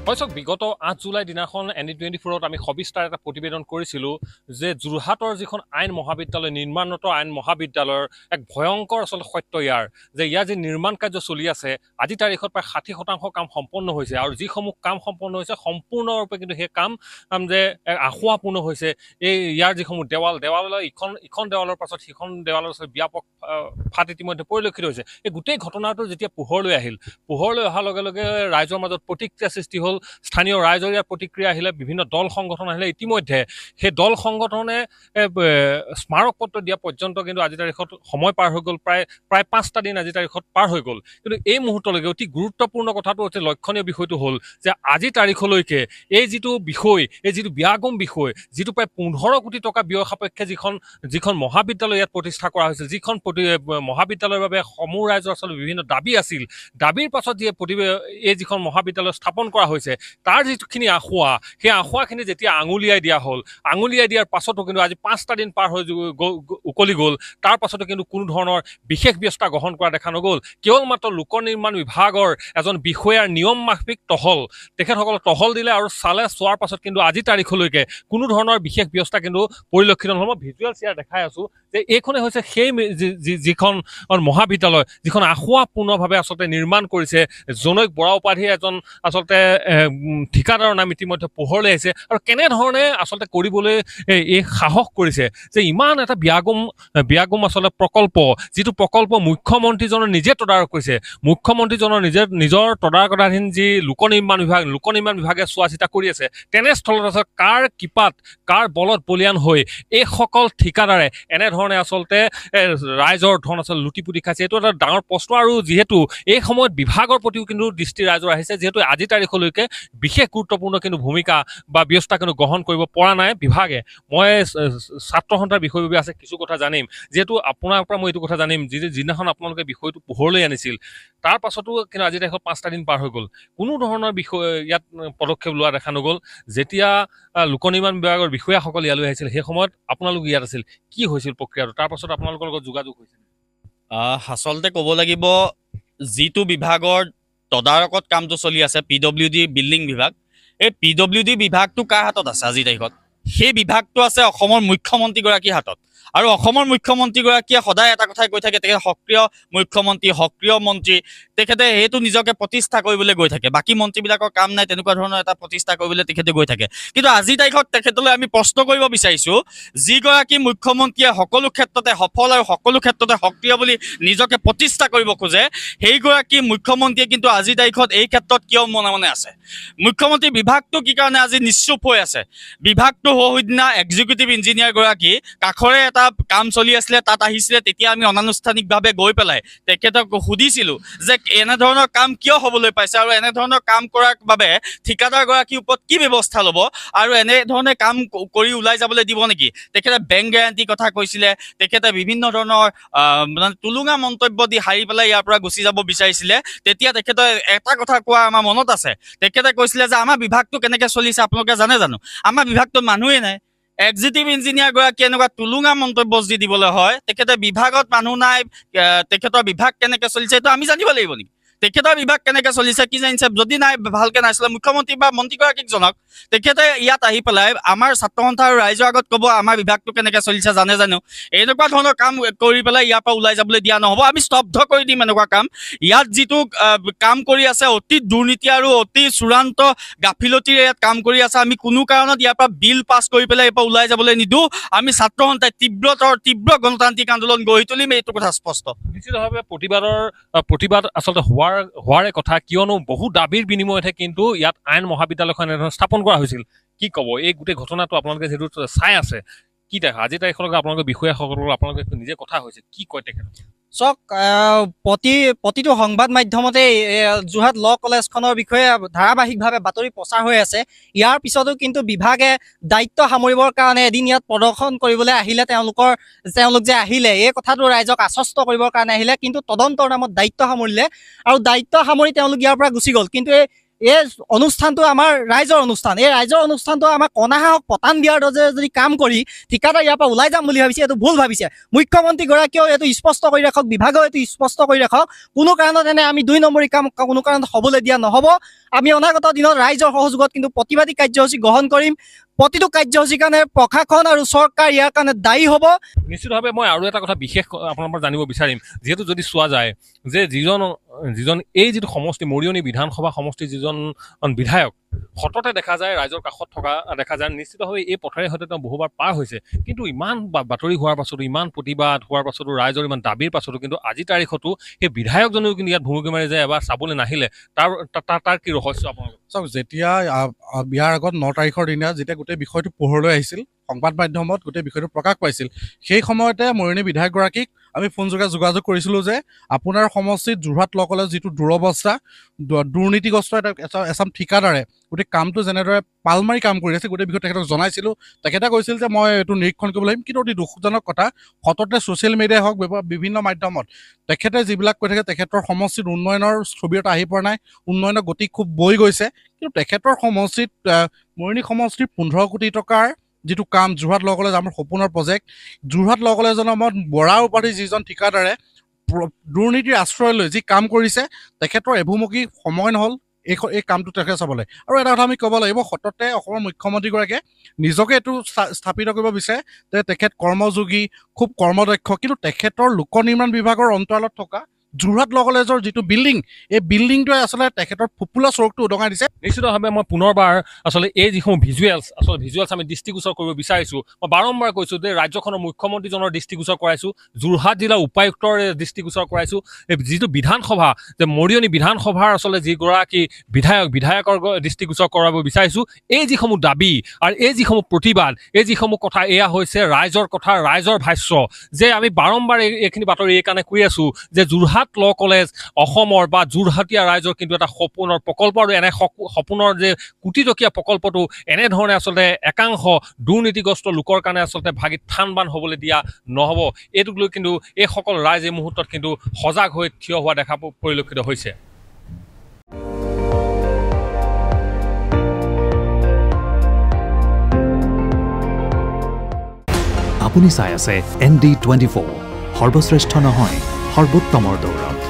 হয় বিগত 8 জুলাই দিনাখন ND24ত আমি সবিস্তাৰ এটা প্ৰতিবেদন কৰিছিলোঁ যে যোৰহাটৰ যিখন আইন মহাবিদ্যালয় নিৰ্মাণৰত আইন মহাবিদ্যালয়ৰ এক ভয়ংকৰ আচলতে সত্য ইয়াৰ যে ইয়াৰ যি নিৰ্মাণ কাৰ্য চলি আছে আজি তাৰিখত প্ৰায় 60% কাম সম্পন্ন হৈছে আৰু যিসমূহ কাম সম্পন্ন হৈছে সম্পূৰ্ণৰূপে কিন্তু সেই কাম যে আখুৱাপূৰ্ণ হৈছে এই ইয়াৰ যিসমূহ দেৱাললৈ ইখন দেৱালৰ পাছত সিখন দেৱালৰ ব্যাপক ফাট ইতিমধ্যে পৰিলক্ষিত হৈছে এই গোটেই ঘটনাটো যেতিয়া পোহৰলৈ অহাৰ লগে লগে ৰাইজৰ মাজত প্ৰতিক্ৰিয়া সৃষ্টি হ'ল স্থানীয় ৰাইজৰ ইয়াৰ প্ৰতিক্ৰিয়া আহিলে বিভিন্ন দল সংগঠন আহিলে ইতিমধ্যে সেই দল সংগঠনে স্মাৰক পত্ৰ দিয়া পৰ্যন্ত কিন্তু আজি তাৰিখত সময় পাৰ হৈ গ'ল প্ৰায় 5টা দিন আজি তাৰিখত পাৰ হৈ গ'ল কিন্তু এই মুহূৰ্তলৈকে অতি গুৰুত্বপূৰ্ণ কথাটো অতি লক্ষণীয় বিষয়টো হ'ল যে আজি তাৰিখলৈকে এই যিটো বিষয় এই যিটো বিয়াগম বিষয় যিটো প্ৰায় 15 কোটি টকা ব্যয় সাপেক্ষে যিখন মহাবিদ্যালয় ইয়াত প্ৰতিষ্ঠা কৰা হৈছিল যিখন মহাবিদ্যালয়ৰ বাবে সমূহ ৰাইজৰ আচলতে বিভিন্ন দাবী আছিল দাবীৰ পাছত এই যিখন মহাবিদ্যালয় স্থাপন কৰা হৈছে তাৰ যিখিনি আখুৱা সেই আখুৱাখিনি যেতিয়া আঙুলিয়াই দিয়াৰ পাছতো কিন্তু আজি 5টা দিন পাৰ হৈ উকলি গ'ল তাৰ পাছতো কিন্তু কোনো ধৰণৰ বিশেষ ব্যৱস্থা গ্ৰহণ কৰা দেখা নগ'ল কেৱল মাত্ৰ লোক নিৰ্মাণ বিভাগৰ এজন বিষয়াৰ নিয়ম মাফিক তেখেতসকলে টহল দিলে আৰু চোৱাৰ পাছত কিন্তু আজি তাৰিখলৈকে কোনো ধৰণৰ বিশেষ ব্যৱস্থা কিন্তু পৰিলক্ষিত নহ'ল মই ভিজুৱেলছ ইয়াৰ দেখাই আছো যে এইখনে হৈছে সেই যিখন মহাবিদ্যালয় যিখন আখুৱাপূৰ্ণভাৱে আচলতে নিৰ্মাণ কৰিছে জনৈক বৰা উপাধি এজন আচলতে ঠিকাদাৰৰ নাম ইতিমধ্যে পোহৰলৈ আহিছে আৰু কেনেধৰণে আচলতে কৰিবলৈ এই সাহস কৰিছে যে ইমান এটা বিয়াগম আচলতে প্ৰকল্প যিটো প্ৰকল্প মুখ্যমন্ত্ৰীজনৰ নিজে তদাৰক কৰিছে মুখ্যমন্ত্ৰীজনৰ নিজৰ তদাৰকতাধীন যি লোক নিৰ্মাণ বিভাগে চোৱা চিতা কৰি আছে তেনেস্থলত আছে কাৰ কিপাত কাৰ বলত বলিয়ান হৈ এই সকল ঠিকাদাৰে এনেধৰণে আচলতে ৰাইজৰ ধন আচলতে লুটিপুটি খাইছে এইটো এটা ডাঙৰ প্ৰশ্ন আৰু যিহেতু এই সময়ত বিভাগৰ প্ৰতিও কিন্তু দৃষ্টি ৰাইজৰ আহিছে যিহেতু আজি তাৰিখলৈকে বিশেষ গুৰুত্বপূৰ্ণ কিন্তু ভূমিকা বা ব্যৱস্থা কিন্তু গ্ৰহণ কৰিব পৰা নাই বিভাগে মই ছাত্ৰ সন্থাৰ বিষয়ববীয়া আছে কিছু কথা জানিম যিহেতু আপোনাৰ পৰা মই এইটো কথা জানিম যিদিনাখন আপোনালোকে বিষয়টো পোহৰলৈ আনিছিল তাৰ পাছতো কিন্তু আজি তাৰিখত 5টা দিন পাৰ হৈ গ'ল কোনো ধৰণৰ বিষয় ইয়াত পদক্ষেপ লোৱা দেখা নগ'ল যেতিয়া লোক নিৰ্মাণ বিভাগৰ বিষয়াসকল ইয়ালৈ আহিছিল সেই সময়ত আপোনালোক ইয়াত আছিল কি হৈছিল প্ৰক্ৰিয়াটো তাৰ পাছত আপোনালোকৰ লগত যোগাযোগ হৈছিল আচলতে ক'ব লাগিব যিটো বিভাগৰ তদাৰকত কামটো চলি আছে PWD বিল্ডিং বিভাগ এই PWD বিভাগটো কাৰ হাতত আছে আজি তাৰিখত সেই বিভাগটো আছে অসমৰ মুখ্যমন্ত্ৰীগৰাকীৰ হাতত আৰু অসমৰ মুখ্যমন্ত্ৰীগৰাকীয়ে সদায় এটা কথাই কৈ থাকে তেখেতে সক্ৰিয় মুখ্যমন্ত্ৰী সক্ৰিয় মন্ত্ৰী তেখেতে সেইটো নিজকে প্ৰতিষ্ঠা কৰিবলৈ গৈ থাকে বাকী মন্ত্ৰীবিলাকৰ কাম নাই তেনেকুৱা ধৰণৰ এটা প্ৰতিষ্ঠা কৰিবলৈ তেখেতে গৈ থাকে কিন্তু আজি তাৰিখত তেখেতলৈ আমি প্ৰশ্ন কৰিব বিচাৰিছোঁ যিগৰাকী মুখ্যমন্ত্ৰীয়ে সকলো ক্ষেত্ৰতে সফল আৰু সকলো ক্ষেত্ৰতে সক্ৰিয় বুলি নিজকে প্ৰতিষ্ঠা কৰিব খোজে সেইগৰাকী মুখ্যমন্ত্ৰীয়ে কিন্তু আজি তাৰিখত এই ক্ষেত্ৰত কিয় মনে আছে মুখ্যমন্ত্ৰী বিভাগটো কি কাৰণে আজি নিশ্চুপ হৈ আছে বিভাগটো সিদিনা এক্সিকিউটিভ ইঞ্জিনিয়াৰগৰাকী কাষৰে এটা কাম চলি আছিলে তাত আহিছিলে তেতিয়া আমি অনানুষ্ঠানিকভাৱে গৈ পেলাই তেখেতক সুধিছিলোঁ যে এনেধৰণৰ কাম কিয় হ'বলৈ পাইছে আৰু এনেধৰণৰ কাম কৰাৰ বাবে ঠিকাদাৰগৰাকীৰ ওপৰত কি ব্যৱস্থা ল'ব আৰু এনেধৰণে কাম কৰি ওলাই যাবলৈ দিব নেকি তেখেতে বেংক গেৰাণ্টিৰ কথা কৈছিলে তেখেতে বিভিন্ন ধৰণৰ মানে তুলুঙা মন্তব্য দি হাৰি পেলাই ইয়াৰ পৰা গুচি যাব বিচাৰিছিলে তেতিয়া তেখেতে এটা কথা কোৱা আমাৰ মনত আছে তেখেতে কৈছিলে যে আমাৰ বিভাগটো কেনেকৈ চলিছে আপোনালোকে জানো আমাৰ বিভাগটোত মানুহেই নাই এক্সিকিউটিভ ইঞ্জিনিয়াৰগৰাকী এনেকুৱা তুলুঙা মন্তব্য যি দিবলৈ হয় তেখেতে বিভাগত মানুহ নাই তেখেতৰ বিভাগ কেনেকৈ চলিছে এইটো আমি জানিব লাগিব নেকি তেখেতৰ বিভাগ কেনেকৈ চলিছে কি জানিছে যদি নাই ভালকৈ নাছিলে মুখ্যমন্ত্ৰী বা মন্ত্ৰীগৰাকীক জনাওক তেখেতে ইয়াত আহি পেলাই আমাৰ ছাত্ৰ সন্থা আৰু ৰাইজৰ আগত ক'ব আমাৰ বিভাগটো কেনেকৈ চলিছে জানো এনেকুৱা ধৰণৰ কাম কৰি পেলাই ইয়াৰ পৰা ওলাই যাবলৈ দিয়া নহ'ব আমি স্তব্ধ কৰি দিম এনেকুৱা কাম ইয়াত যিটো কাম কৰি আছে অতি দুৰ্নীতি আৰু অতি চূড়ান্ত গাফিলতিৰে ইয়াত কাম কৰি আছে আমি কোনো কাৰণত ইয়াৰ পৰা বিল পাছ কৰি পেলাই ইয়াৰ পৰা ওলাই যাবলৈ নিদিওঁ আমি ছাত্ৰ সন্থাই তীব্ৰ গণতান্ত্ৰিক আন্দোলন গঢ়ি তুলিম এইটো কথা স্পষ্ট নিশ্চিতভাৱে প্ৰতিবাদ আচলতে হোৱাৰে কথা কিয়নো বহু দাবীৰ বিনিময়তহে কিন্তু ইয়াত আইন মহাবিদ্যালয়খন এনেধৰণে স্থাপন কৰা হৈছিল কি ক'ব এই গোটেই ঘটনাটো আপোনালোকে যিটো চাই আছে কি দেখা আজি তাৰিখলৈকে আপোনালোকে বিষয়াসকলৰ আপোনালোকে নিজে কথা হৈছে কি কয় তেখেত চাওক প্ৰতিটো সংবাদ মাধ্যমতে যোৰহাট ল কলেজখনৰ বিষয়ে ধাৰাবাহিকভাৱে বাতৰি প্ৰচাৰ হৈ আছে ইয়াৰ পিছতো কিন্তু বিভাগে দায়িত্ব সামৰিবৰ কাৰণে এদিন ইয়াত প্ৰদৰ্শন কৰিবলৈ আহিলে তেওঁলোক যে আহিলে এই কথাটো ৰাইজক আশ্বস্ত কৰিবৰ কাৰণে আহিলে কিন্তু তদন্তৰ নামত দায়িত্ব সামৰিলে আৰু দায়িত্ব সামৰি তেওঁলোক ইয়াৰ পৰা গুচি গ'ল কিন্তু এই অনুষ্ঠানটো আমাৰ ৰাইজৰ অনুষ্ঠান, এই ৰাইজৰ অনুষ্ঠানটো আমাক অনাহাসক পতান দিয়াৰ দৰে যদি কাম কৰি ঠিকাদাৰ ইয়াৰ পৰা ওলাই যাম বুলি ভাবিছে, এইটো ভুল ভাবিছে। মুখ্যমন্ত্ৰীগৰাকীয়েও এইটো স্পষ্ট কৰি ৰাখক, বিভাগেও এইটো স্পষ্ট কৰি ৰাখক, কোনো কাৰণত এনে আমি 2 নম্বৰী কাম কোনো কাৰণত হ'বলৈ দিয়া নহ'ব। আমি অনাগত দিনত ৰাইজৰ সহযোগত কিন্তু প্ৰতিবাদী কাৰ্যসূচী গ্ৰহণ কৰিম। প্ৰতিটো কাৰ্যসূচীৰ কাৰণে প্ৰশাসন আৰু চৰকাৰ ইয়াৰ কাৰণে দায়ী হ'ব। নিশ্চিতভাৱে মই আৰু এটা কথা বিশেষ আপোনাৰ পৰা জানিব বিচাৰিম, যিহেতু যদি চোৱা যায় যে যিজন এই যিটো সমষ্টি মৰিয়নি বিধানসভা সমষ্টিৰ যিজন বিধায়ক সততে দেখা যায় ৰাইজৰ কাষত থকা দেখা যায়, নিশ্চিতভাৱে এই পথেৰে হয়তো তেওঁ বহুবাৰ পাৰ হৈছে, কিন্তু ইমান বাতৰি হোৱাৰ পাছতো, ইমান প্ৰতিবাদ হোৱাৰ পাছতো, ৰাইজৰ ইমান দাবীৰ পাছতো কিন্তু আজি তাৰিখতো সেই বিধায়কজনেও কিন্তু ইয়াত ভুমুকি মাৰি যায় এবাৰ চাবলৈ নাহিলে। তাৰ কি ৰহস্য আপোনালোকৰ? চাওক, যেতিয়া বিয়াৰ আগত 9 তাৰিখৰ দিনা যেতিয়া গোটেই বিষয়টো পোহৰলৈ আহিছিল, সংবাদ মাধ্যমত গোটেই বিষয়টো প্ৰকাশ পাইছিল, সেই সময়তে মৰিয়নি বিধায়কগৰাকীক আমি ফোনযোগে যোগাযোগ কৰিছিলোঁ যে আপোনাৰ সমষ্টিত যোৰহাট ল কলেজ যিটো দুৰৱস্থা, দুৰ্নীতিগ্ৰস্ত এচাম ঠিকাদাৰে গোটেই কামটো যেনেদৰে পালমাৰি কাম কৰি আছে, গোটেই বিষয়ে তেখেতক জনাইছিলোঁ। তেখেতে কৈছিল যে মই এইটো নিৰীক্ষণ কৰিব লাগিম, কিন্তু অতি দুখজনক কথা, সততে ছ'চিয়েল মিডিয়াই হওক বিভিন্ন মাধ্যমত তেখেতে যিবিলাক কৈ থাকে তেখেতৰ সমষ্টিত উন্নয়নৰ ছবি এটা আহি পৰা নাই, উন্নয়নৰ গতি খুব বৈ গৈছে, কিন্তু তেখেতৰ সমষ্টিত মৰিয়নি সমষ্টিৰ 15 কোটি টকাৰ যিটো কাম যোৰহাট ল কলেজ আমাৰ সপোনৰ প্ৰজেক্ট, যোৰহাট ল কলেজৰ নামত বৰা উপাধিৰ যিজন ঠিকাদাৰে দুৰ্নীতিৰ আশ্ৰয় লৈ যি কাম কৰিছে, তেখেতৰ এভুমুখী সময় নহ'ল এই কামটো তেখেতে চাবলৈ। আৰু এটা কথা আমি ক'ব লাগিব, সততে অসমৰ মুখ্যমন্ত্ৰীগৰাকীয়ে নিজকে এইটো স্থাপিত কৰিব বিচাৰে যে তেখেত কৰ্মযোগী, খুব কৰ্মদক্ষ, কিন্তু তেখেতৰ লোক নিৰ্মাণ বিভাগৰ অন্তৰালত থকা যোৰহাট ল কলেজৰ যিটো বিল্ডিং, এই বিল্ডিংটোৱে আচলতে তেখেতৰ ফুপুলা স্বৰূপটো উদঙাই দিছে। নিশ্চিতভাৱে মই পুনৰবাৰ আচলতে এই যিসমূহ ভিজুৱেলছ আমি দৃষ্টিগোচৰ কৰিব বিচাৰিছোঁ। মই বাৰম্বাৰ কৈছোঁ যে ৰাজ্যখনৰ মুখ্যমন্ত্ৰীজনৰ দৃষ্টিগোচৰ কৰাইছোঁ, যোৰহাট জিলা উপায়ুক্তৰ দৃষ্টিগোচৰ কৰাইছোঁ, যিটো বিধানসভা যে মৰিয়নি বিধানসভাৰ আচলতে যিগৰাকী বিধায়কৰ দৃষ্টিগোচৰ কৰাব বিচাৰিছোঁ। এই যিসমূহ দাবী আৰু এই যিসমূহ প্ৰতিবাদ, এই যিসমূহ কথা, এয়া হৈছে ৰাইজৰ কথা, ৰাইজৰ ভাষ্য, যে আমি বাৰম্বাৰ এইখিনি বাতৰি এই কাৰণে কৈ আছোঁ যে যোৰহাট ল কলেজ অসমৰ বা যোৰহাটীয়া ৰাইজৰ কিন্তু এটা সপোনৰ প্ৰকল্প, আৰু এনে সপোনৰ যে কোটিটকীয়া প্ৰকল্পটো এনেধৰণে আচলতে একাংশ দুৰ্নীতিগ্ৰস্ত লোকৰ কাৰণে আচলতে ভাগি থান-বান হ'বলৈ দিয়া নহ'ব। এইটোক লৈ কিন্তু এইসকল ৰাইজ এই মুহূৰ্তত কিন্তু সজাগ হৈ থিয় হোৱা দেখা পৰিলক্ষিত হৈছে। আপুনি চাই আছে ND24, সৰ্বশ্ৰেষ্ঠ নহয় সৰ্বোত্তমৰ দৌৰ।